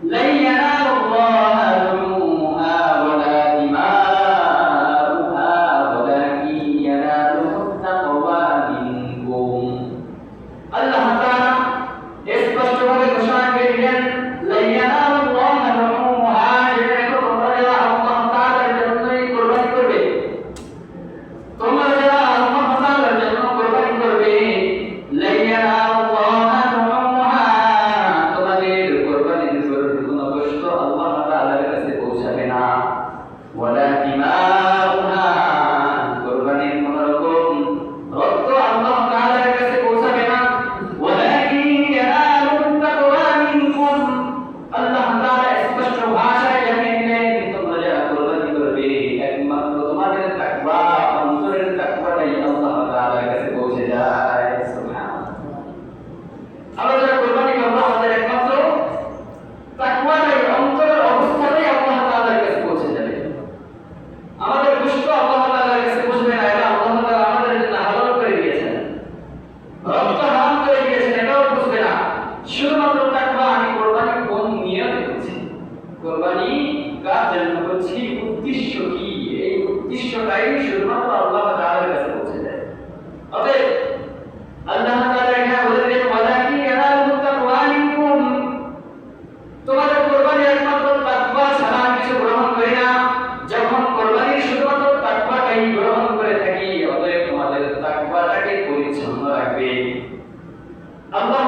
لن ينال الله لحومها ولا دماؤها ولكن يناله التقوى منكم আল্লাহ তাআলা স্পষ্টভাবে ঘোষণা করে দিলেন لن ينال الله لحومها তোমরা যারা আল্লাহ তাআলার জন্যই কুরবানি করবে তোমরা যারা আল্লাহ তাআলার জন্য কুরবানি করবে لن ينال الله لحومها তোমাদের কুরবানির কোনো কষ্ট আল্লাহ তাআলার কাছে পৌঁছাবে না ওয়ালা দিমাউহা কুরবানির কোন রকম রক্ত আল্লাহ তাআলার কাছে পৌঁছাবে না ওয়ালাকিন ইয়ানালু তাকওয়া মিনকুম আল্লাহ তাআলা স্পষ্ট ভাষায় জানিয়ে দিলেন তোমরা যারা কুরবানি করবে একমাত্র তোমাদের তাকওয়া অন্তরের তাকওয়াটাই আল্লাহ তাআলার কাছে পৌঁছে যায় সুবহানাল্লাহ আমরা যারা কুরবানি করব আমাদের একমাত্র তাকওয়াটাই অন্তরের অবস্থাটাই আল্লাহ তাআলার কাছে পৌঁছে যাবে আমাদের কষ্ট আল্লাহ তাআলার কাছে পৌঁছবে না এটা আল্লাহ তাআলা আমাদের জন্য হালাল করে দিয়েছেন রক্ত হারাম করে দিয়েছেন এটাও বুঝবে না শুধুমাত্র তাকওয়া আমি কুরবানি কোন নিয়তে করছি কুরবানি কার জন্য করছি উদ্দেশ্য কি এই উদ্দেশ্যটাই শুধুমাত্র আল্লাহ তাআলার কাছে পৌঁছে যায় অতএব আল্লাহ তাআলা এখানে বলে দিলেন ওয়ালাকিন ইয়ানালু তাকওয়া মিনকুম তোমাদের কুরবানি একমাত্র তাকওয়া ছাড়া কিছু গ্রহণ করি না যখন কুরবানি শুধুমাত্র তাকওয়াটাই গ্রহণ করে থাকি অতএব তোমাদের তাকওয়াটাকে পরিচ্ছন্ন রাখবে আল্লাহ